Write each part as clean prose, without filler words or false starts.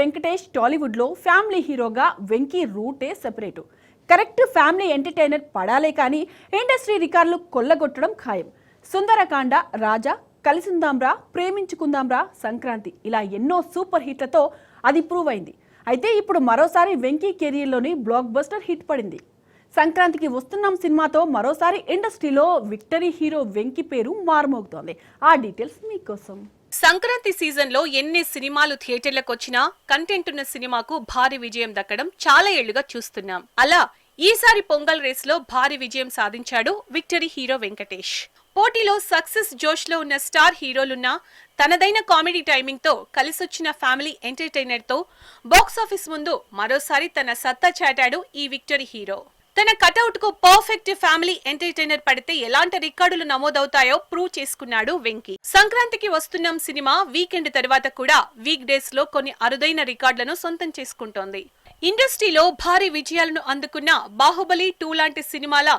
వెంకటేష్ టాలీవుడ్ లో ఫ్యామిలీ హీరోగా వెంకీ రూటే సెపరేట్. కరెక్ట్ ఫ్యామిలీ ఎంటర్టైనర్ పడాలే కానీ ఇండస్ట్రీ రికార్డులు కొల్లగొట్టడం ఖాయం. సుందరకాండ, రాజా, కలిసిందాంరా, ప్రేమించుకుందాంరా, సంక్రాంతి ఇలా ఎన్నో సూపర్ హిట్లతో అది ప్రూవ్ అయింది. అయితే ఇప్పుడు మరోసారి వెంకీ కెరీర్లోని బ్లాక్ బస్టర్ హిట్ పడింది. సంక్రాంతికి వస్తున్నాం సినిమాతో మరోసారి ఇండస్ట్రీలో విక్టరీ హీరో వెంకీ పేరు మారుమోగుతోంది. ఆ డీటెయిల్స్ మీకోసం. సంక్రాంతి సీజన్ లో ఎన్ని సినిమాలు థియేటర్లకు వచ్చినా కంటెంట్ ఉన్న సినిమాకు భారీ విజయం దక్కడం చాలా ఏళ్లుగా చూస్తున్నాం. అలా ఈసారి పొంగల్ రేస్ లో భారీ విజయం సాధించాడు విక్టరీ హీరో వెంకటేష్. పోటీలో సక్సెస్ జోష్ లో ఉన్న స్టార్ హీరోలున్నా తనదైన కామెడీ టైమింగ్ తో కలిసొచ్చిన ఫ్యామిలీ ఎంటర్టైనర్ తో బాక్సాఫీస్ ముందు మరోసారి తన సత్తా చాటాడు ఈ విక్టరీ హీరో. తన కటౌట్ కు పర్ఫెక్ట్ ఫ్యామిలీ ఎంటర్టైనర్ పడితే ఎలాంటి రికార్డులు నమోదవుతాయో ప్రూవ్ చేసుకున్నాడు వెంకీ. సంక్రాంతికి వస్తున్నాం సినిమా వీకెండ్ తర్వాత కూడా వీక్ డేస్ లో కొన్ని అరుదైన రికార్డులను సొంతం చేసుకుంటోంది. ఇండస్ట్రీలో భారీ విజయాలను అందుకున్న బాహుబలి 2 లాంటి సినిమాల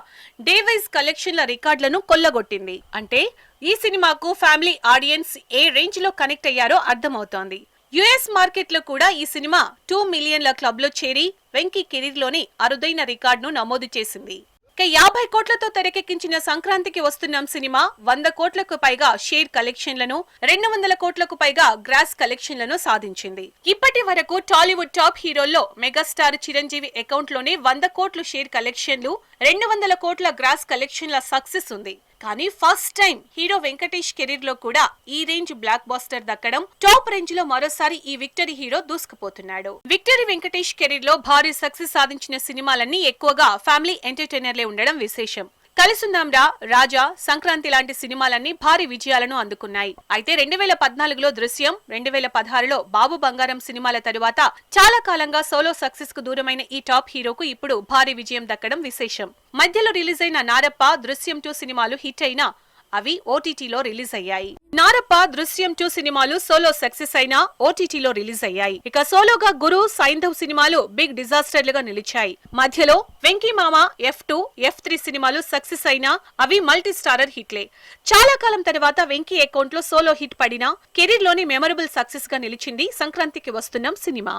డే వైజ్ కలెక్షన్ల రికార్డులను కొల్లగొట్టింది. అంటే ఈ సినిమాకు ఫ్యామిలీ ఆడియన్స్ ఏ రేంజ్ లో కనెక్ట్ అయ్యారో అర్థమవుతోంది. యుఎస్ మార్కెట్ లో కూడా ఈ సినిమా 2 మిలియన్ల క్లబ్ లో చేరి వెంకీ కెరీర్ లోని అరుదైన రికార్డును నమోదు చేసింది. ఇక 50 కోట్లతో తెరకెక్కించిన సంక్రాంతికి వస్తున్నాం సినిమా 100 కోట్లకు పైగా షేర్ కలెక్షన్లను, 200 కోట్లకు పైగా గ్రాస్ కలెక్షన్లను సాధించింది. ఇప్పటి వరకు టాలీవుడ్ టాప్ హీరోల్లో మెగాస్టార్ చిరంజీవి అకౌంట్ లోనే 100 కోట్ల షేర్ కలెక్షన్లు, 200 కోట్ల గ్రాస్ కలెక్షన్ల సక్సెస్ ఉంది. కానీ first time hero Venkatesh career లో కూడా ఈ రేంజ్ బ్లాక్ బాస్టర్ దక్కడం, టాప్ రేంజ్ లో మరోసారి ఈ విక్టరీ హీరో దూసుకుపోతున్నాడు. విక్టరీ వెంకటేష్ కెరీర్ లో భారీ సక్సెస్ సాధించిన సినిమాలన్నీ ఎక్కువగా ఫ్యామిలీ ఎంటర్టైనర్లే ఉండడం విశేషం. కలిసిందాంరా, రాజా, సంక్రాంతి లాంటి సినిమాలన్నీ భారీ విజయాలను అందుకున్నాయి. అయితే 2014లో దృశ్యం, 2016లో బాబు బంగారం సినిమాల తరువాత చాలా కాలంగా సోలో సక్సెస్ కు దూరమైన ఈ టాప్ హీరోకు ఇప్పుడు భారీ విజయం దక్కడం విశేషం. మధ్యలో రిలీజ్ అయిన నారప్ప, దృశ్యం 2 సినిమాలు హిట్ అయినా అవి ఓటీటీలో రిలీజ్ అయ్యాయి. నారప్ప, దృశ్యం 2 సినిమాలు సోలో సక్సెస్ అయినా ఓటీటీలో రిలీజ్ అయ్యాయి. ఇక సోలోగా గురు, సైంధవ్ సినిమాలు బిగ్ డిజాస్టర్లుగా నిలిచాయి. మధ్యలో వెంకీ మామ, F2, F3 సినిమాలు సక్సెస్ అయినా అవి మల్టీ స్టారర్ హిట్లే. చాలా కాలం తర్వాత వెంకీ అకౌంట్ లో సోలో హిట్ పడినా కెరీర్ లోని మెమరబుల్ సక్సెస్ గా నిలిచింది సంక్రాంతికి వస్తున్నాం సినిమా.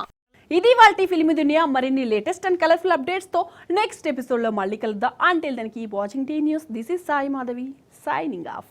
ఇది వాల్టి ఫిల్మ్ దునియా. మరిన్ని లేటెస్ట్ అండ్ కలర్ఫుల్ అప్డేట్స్ తో నెక్స్ట్ ఎపిసోడ్ లో మళ్ళీ కలుద్దాం. Until then keep watching T News. This is Sai Madhavi signing off.